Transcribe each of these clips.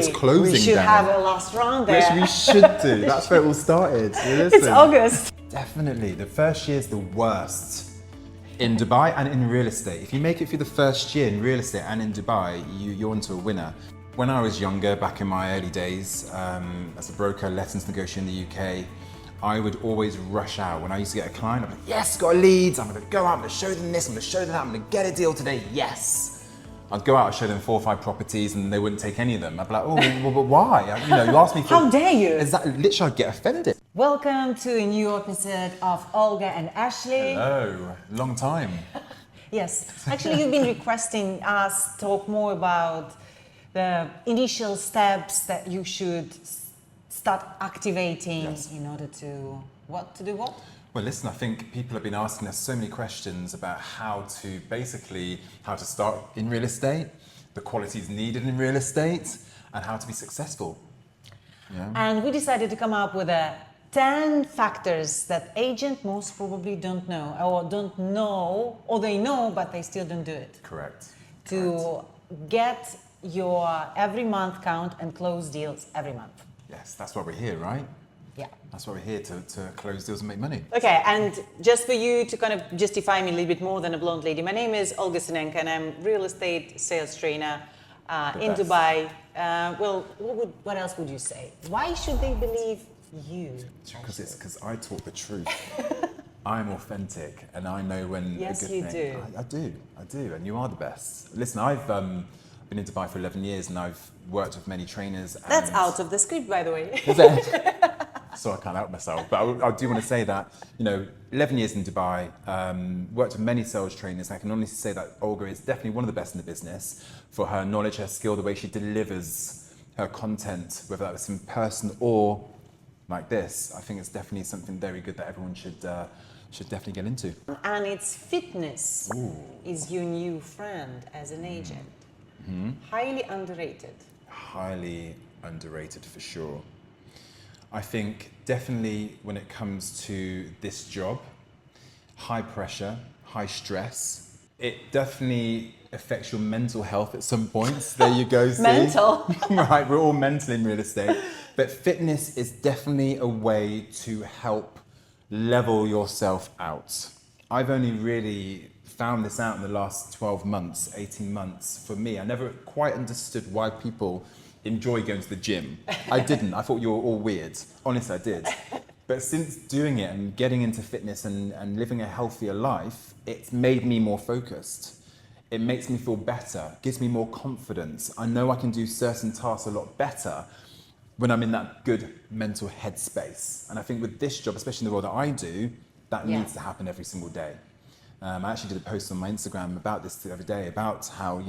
it's closing. We should down. have a last round there. Which we should do. That's where it all started. It's August. Definitely, the first year is the worst in Dubai and in real estate. If you make it through the first year in real estate and in Dubai, you're onto a winner. When I was younger, back in my early days, as a broker, lettings negotiator in the UK, I would always rush out. When I used to get a client, I'd be like, yes, got leads, I'm gonna go out, I'm gonna show them this, I'm gonna show them that, I'm gonna get a deal today, yes. I'd go out and show them 4 or 5 properties and they wouldn't take any of them. I'd be like, oh, well, but why? You know, you asked me for... How dare you? Exactly, literally I'd get offended. Welcome to a new episode of Olga and Ashley. Hello, long time. Yes, actually you've been requesting us talk more about the initial steps that you should start activating in order to do what? Well, listen, I think people have been asking us so many questions about how to start in real estate, the qualities needed in real estate, and how to be successful. Yeah. And we decided to come up with 10 factors that agents most probably don't know, or they know, but they still don't do it. Correct. To get your every month count and close deals every month. Yes, that's why we're here, right? Yeah. That's why we're here, to close deals and make money. Okay, and just for you to kind of justify me a little bit more than a blonde lady, my name is Olga Sinenko and I'm real estate sales trainer in Dubai. Well, what else would you say? Why should they believe you? Because I talk the truth. I'm authentic and I know when yes, a good you thing. I do, and you are the best. Listen, I've been in Dubai for 11 years and I've worked with many trainers. That's out of the script, by the way. Is it? So I can't help myself, but I do want to say that, 11 years in Dubai, worked with many sales trainers. I can honestly say that Olga is definitely one of the best in the business for her knowledge, her skill, the way she delivers her content, whether that's in person or like this. I think it's definitely something very good that everyone should definitely get into. And it's fitness is your new friend as an agent. Mm-hmm. Highly underrated. Highly underrated for sure. I think definitely when it comes to this job, high pressure, high stress, it definitely affects your mental health at some points. There you go. See? Mental. Right, we're all mental in real estate. But fitness is definitely a way to help level yourself out. I've only really found this out in the last 12 months, 18 months. For me, I never quite understood why people enjoy going to the gym. I didn't. I thought you were all weird. Honestly, I did. But since doing it and getting into fitness and living a healthier life, it's made me more focused. It makes me feel better, gives me more confidence. I know I can do certain tasks a lot better when I'm in that good mental headspace. And I think with this job, especially in the role that I do, that needs to happen every single day. I actually did a post on my Instagram about this the other day, about how,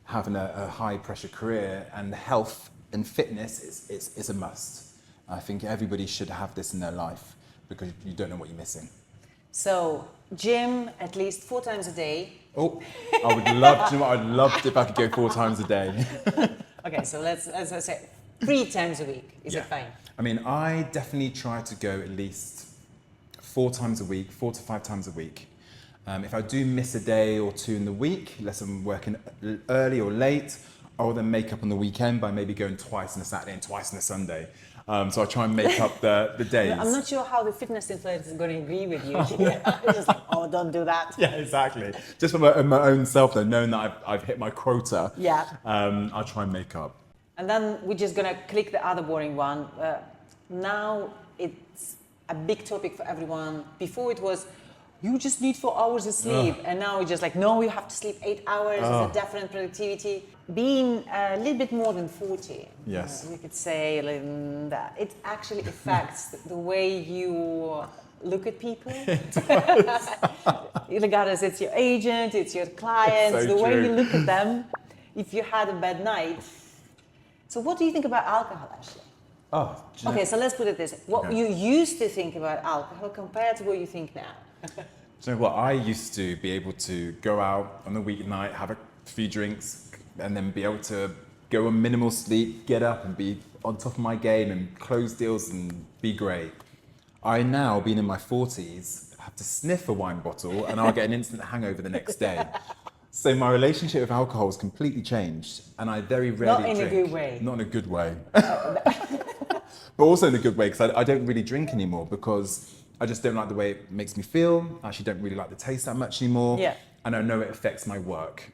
having a high pressure career and health and fitness is a must. I think everybody should have this in their life because you don't know what you're missing. So, gym at least 4 times a day. Oh, I would love to, I'd love if I could go 4 times a day. Okay, so let's, as I say, 3 times a week. Is it fine? I mean, I definitely try to go at least 4 times a week, 4 to 5 times a week. If I do miss a day or 2 in the week, unless I'm working early or late, I'll then make up on the weekend by maybe going twice on a Saturday and twice on a Sunday. So I try and make up the days. I'm not sure how the fitness influencer is going to agree with you. It's just like, oh, don't do that. Yeah, exactly. Just for my own self, though, knowing that I've hit my quota, I'll try and make up. And then we're just going to click the other boring one. Now it's a big topic for everyone. Before it was, you just need 4 hours of sleep. And now it's just like, no, you have to sleep 8 hours. It's a definite productivity. Being a little bit more than 40, yes, we could say that it actually affects the way you look at people. Regardless, it's your agent, it's your clients, so the way true. you look at them. If you had a bad night. So what do you think about alcohol, Ashley? Oh, okay, so let's put it this way. What you used to think about alcohol compared to what you think now? Do you know what? I used to be able to go out on the weeknight, have a few drinks, and then be able to go on minimal sleep, get up and be on top of my game and close deals and be great. I now, being in my 40s, have to sniff a wine bottle and I'll get an instant hangover the next day. So my relationship with alcohol has completely changed, and I very rarely Not in drink. a good way. Not in a good way. But also in a good way, because I don't really drink anymore because I just don't like the way it makes me feel. I actually don't really like the taste that much anymore. Yeah. And I know it affects my work.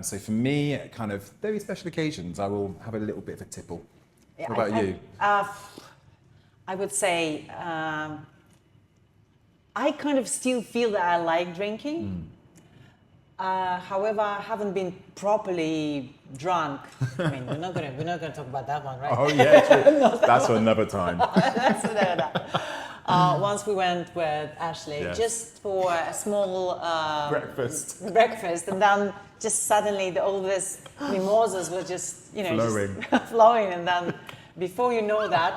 So for me, kind of very special occasions, I will have a little bit of a tipple. Yeah, What about you? I would say I kind of still feel that I like drinking. However, I haven't been properly drunk. I mean, we're not gonna talk about that one, right? Oh yeah, true. That's for another time. That's another. Once we went with Ashley Yes. just for a small Breakfast. and then just suddenly all this mimosas were just Flowing. just flowing, and then before you know that,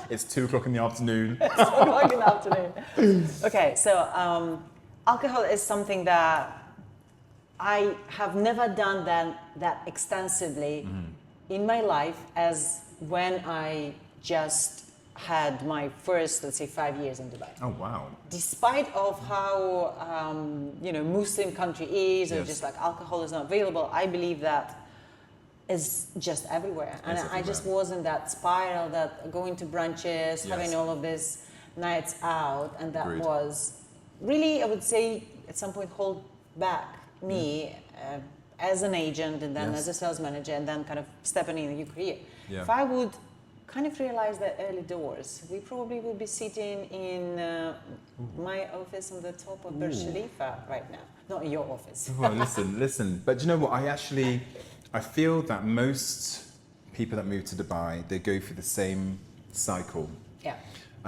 It's 2:00 in the afternoon. it's 1 in the afternoon. Okay, so alcohol is something that I have never done that extensively in my life as when I just had my first, let's say, 5 years in Dubai. Oh wow. Despite of how Muslim country is, or Yes. just like alcohol is not available, I believe that is just everywhere, and It's I just everywhere. was in that spiral, that going to brunches, having all of these nights out, and that Agreed. was really, I would say, at some point hold back me as an agent, and then Yes. as a sales manager, and then kind of stepping in a new career. Yeah. If I would kind of realize that early doors, we probably would be sitting in my office on the top of Burj Khalifa right now, not in your office. Well, listen. But do you know what? I feel that most people that move to Dubai, they go through the same cycle. Yeah.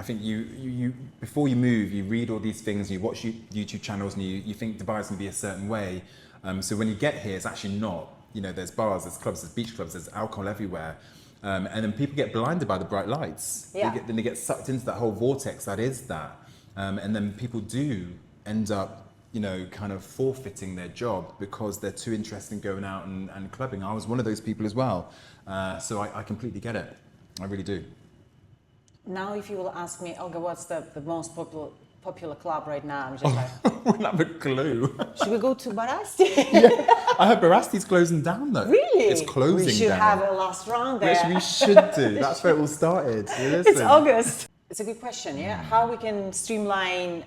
I think you before you move, you read all these things, you watch YouTube channels, and you think Dubai's going to be a certain way. So when you get here, it's actually not. There's bars, there's clubs, there's beach clubs, there's alcohol everywhere. And then people get blinded by the bright lights. Yeah. Then they get sucked into that whole vortex that is that. And then people do end up, kind of forfeiting their job because they're too interested in going out and clubbing. I was one of those people as well. So I completely get it. I really do. Now, if you will ask me, Olga, what's the most popular club right now? I'm just like, I wouldn't have a clue. should we go to Barasti? I heard Barasti's closing down though. Really? It's closing We should down. have a last round there. Which we should do. That's where it all started. It's August. It's a good question, yeah? How we can streamline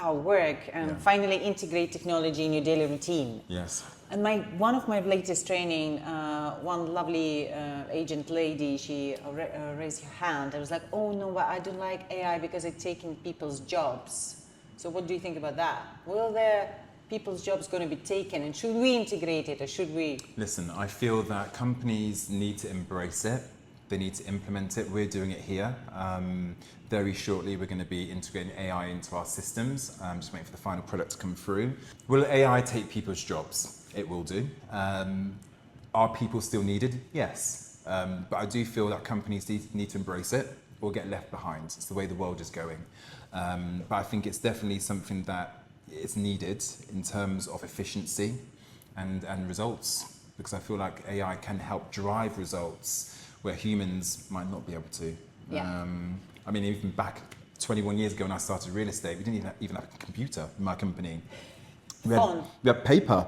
our work and finally integrate technology in your daily routine. Yes. And one of my latest training, one lovely agent lady, she raised her hand. I was like, oh no, but I don't like AI because it's taking people's jobs. So what do you think about that? Will their people's jobs going to be taken, and should we integrate it, or should we? Listen, I feel that companies need to embrace it. They need to implement it. We're doing it here. Very shortly, we're going to be integrating AI into our systems. Just waiting for the final product to come through. Will AI take people's jobs? It will do. Are people still needed? Yes. But I do feel that companies need to embrace it or get left behind. It's the way the world is going. But I think it's definitely something that is needed in terms of efficiency and results, because I feel like AI can help drive results where humans might not be able to. Yeah. I mean, even back 21 years ago when I started real estate, we didn't even have a computer in my company. We had paper.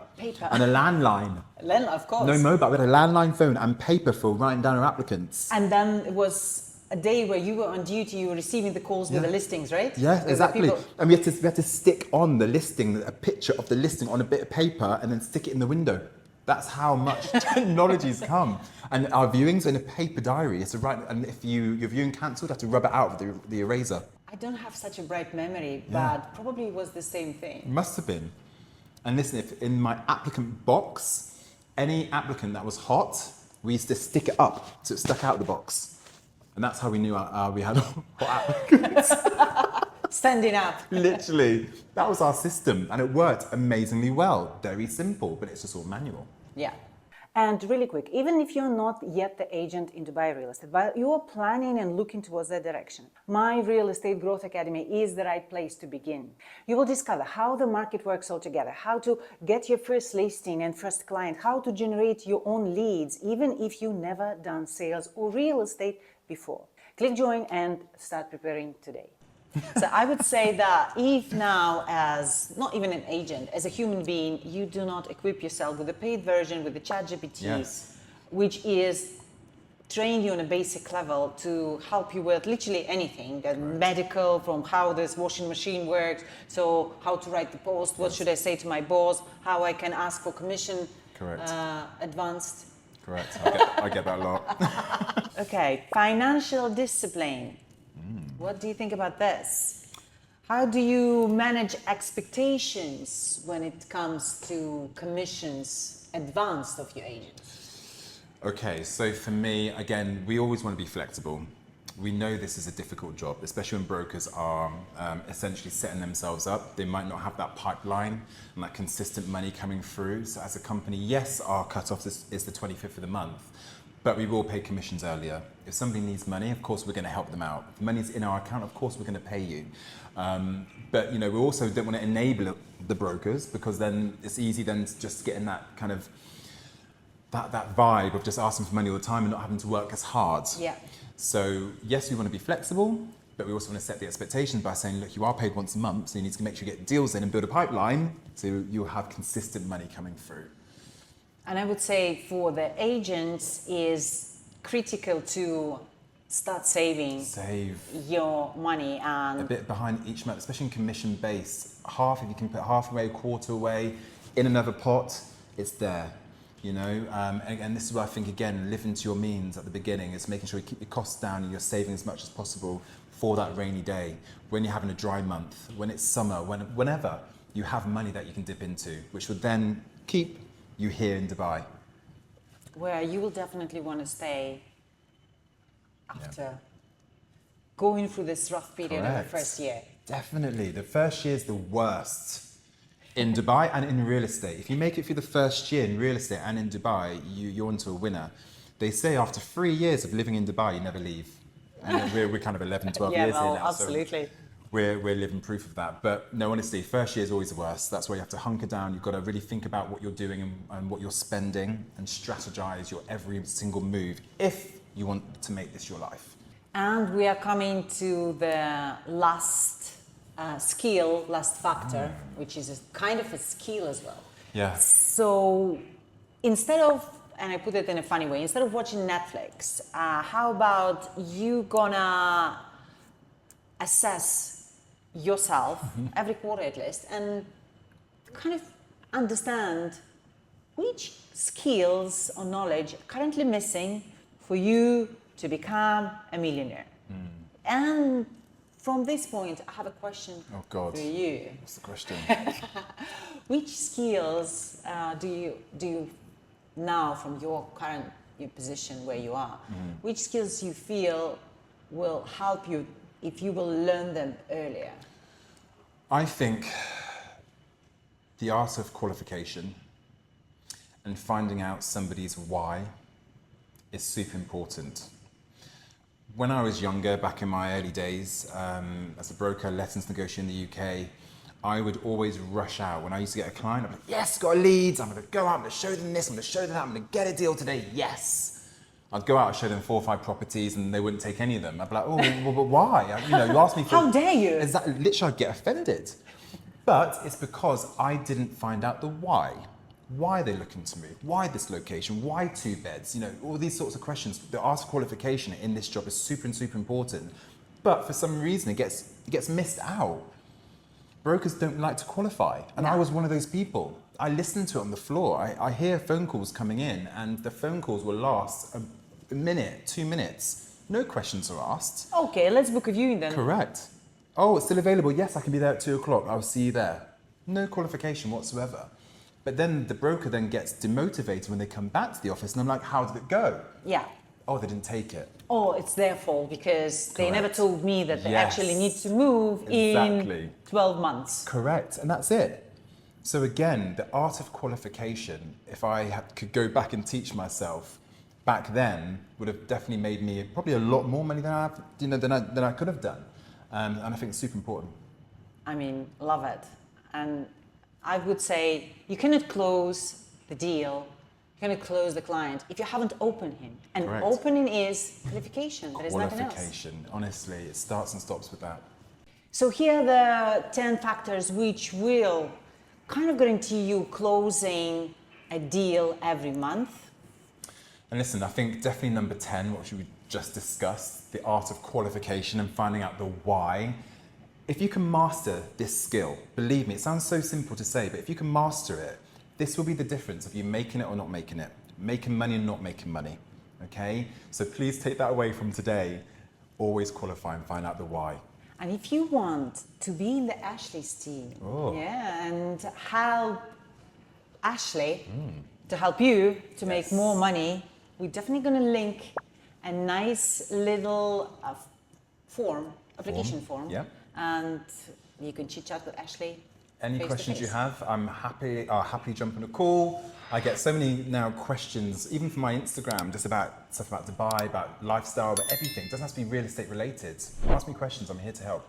And a landline. Of course. No mobile. We had a landline phone and paper for writing down our applicants. And then it was a day where you were on duty, you were receiving the calls with the listings, right? Yeah, The exactly. people- And we had to stick on the listing, a picture of the listing on a bit of paper and then stick it in the window. That's how much technology's come. And our viewings in a paper diary. It's and if your viewing cancelled, I had to rub it out with the eraser. I don't have such a bright memory, but probably was the same thing. Must have been. And listen, if in my applicant box, any applicant that was hot, we used to stick it up so it stuck out the box. And that's how we knew we had hot applicants. Standing up. Literally. That was our system and it worked amazingly well. Very simple, but it's just all manual. Yeah. And really quick, even if you're not yet the agent in Dubai real estate, but you are planning and looking towards that direction, my Real Estate Growth Academy is the right place to begin. You will discover how the market works altogether, how to get your first listing and first client, how to generate your own leads, even if you never done sales or real estate before. Click join and start preparing today. So I would say that if now, as not even an agent, as a human being, you do not equip yourself with the paid version, with the ChatGPT, Yes. which is trained you on a basic level to help you with literally anything, medical, from how this washing machine works, so how to write the post, what should I say to my boss, how I can ask for commission Correct. advanced. Correct. I get that a lot. Okay, financial discipline. What do you think about this? How do you manage expectations when it comes to commissions advanced of your agents? Okay, so for me, again, we always want to be flexible. We know this is a difficult job, especially when brokers are essentially setting themselves up. They might not have that pipeline and that consistent money coming through. So as a company, yes, our cutoff is the 25th of the month, but we will pay commissions earlier. If somebody needs money, of course, we're going to help them out. If money's in our account, of course, we're going to pay you. But, we also don't want to enable the brokers, because then it's easy then to just get in that kind of that vibe of just asking for money all the time and not having to work as hard. Yeah. So yes, we want to be flexible, but we also want to set the expectations by saying, look, you are paid once a month, so you need to make sure you get deals in and build a pipeline so you'll have consistent money coming through. And I would say for the agents is critical to start saving your money A and bit behind each month, especially in commission based. If you can put half away, a quarter away in another pot, it's there. And this is where I think, again, living to your means at the beginning is making sure you keep your costs down and you're saving as much as possible for that rainy day, when you're having a dry month, when it's summer, whenever you have money that you can dip into, which would then keep you here in Dubai. where you will definitely want to stay after going through this rough period of the first year. Definitely. The first year is the worst in Dubai and in real estate. If you make it through the first year in real estate and in Dubai, you're onto a winner. They say after 3 years of living in Dubai, you never leave. And we're kind of 11, 12 years in now. Absolutely. So we're living proof of that. But no, honestly, first year is always the worst. That's where you have to hunker down. You've got to really think about what you're doing and what you're spending and strategize your every single move if you want to make this your life. And we are coming to the last last factor, which is kind of a skill as well. Yeah. So instead of, and I put it in a funny way, instead of watching Netflix, how about you gonna assess yourself every quarter at least and kind of understand which skills or knowledge are currently missing for you to become a millionaire. And from this point, I have a question for you. What's the question? Which skills do you now, from your current position where you are, which skills you feel will help you if you will learn them earlier? I think the art of qualification and finding out somebody's why is super important. When I was younger, back in my early days, as a broker, lettings negotiator in the UK, I would always rush out. When I used to get a client, I'd be like, yes, got a lead, I'm gonna go out, I'm gonna show them this, I'm gonna show them that, I'm gonna get a deal today, yes. I'd go out and show them 4 or 5 properties and they wouldn't take any of them. I'd be like, oh, well, but why? You asked me for... How dare you? Exactly, literally I'd get offended. But it's because I didn't find out the why. Why are they looking to move? Why this location? Why 2 beds? All these sorts of questions. The art of qualification in this job is super important. But for some reason, it gets missed out. Brokers don't like to qualify. And I was one of those people. I listen to it on the floor. I hear phone calls coming in and the phone calls will last a minute, 2 minutes. No questions are asked. Okay, let's book a viewing then. Correct. Oh, it's still available. Yes, I can be there at 2 o'clock. I'll see you there. No qualification whatsoever. But then the broker then gets demotivated when they come back to the office and I'm like, how did it go? Yeah. Oh, they didn't take it. Oh, it's their fault because they never told me that they Yes. actually need to move in 12 months. Correct, and that's it. So again, the art of qualification, if I could go back and teach myself back then, would have definitely made me probably a lot more money than I could have done. And I think it's super important. I mean, love it. And I would say you cannot close the deal, you cannot close the client if you haven't opened him. And opening is qualification. There is nothing else. Qualification, honestly, it starts and stops with that. So here are the 10 factors which will kind of guarantee you closing a deal every month. And listen, I think definitely number 10, what we just discussed, the art of qualification and finding out the why. If you can master this skill, believe me, it sounds so simple to say, but if you can master it, this will be the difference of you making it or not making it, making money or not making money, okay? So please take that away from today. Always qualify and find out the why. And if you want to be in the Ashley's team, and help Ashley to help you to make more money, we're definitely going to link a nice little application form, and you can chit chat with Ashley. Any questions you have, I'm happy jump on a call. I get so many now questions, even from my Instagram, just about stuff about Dubai, about lifestyle, about everything. It doesn't have to be real estate related. Ask me questions, I'm here to help.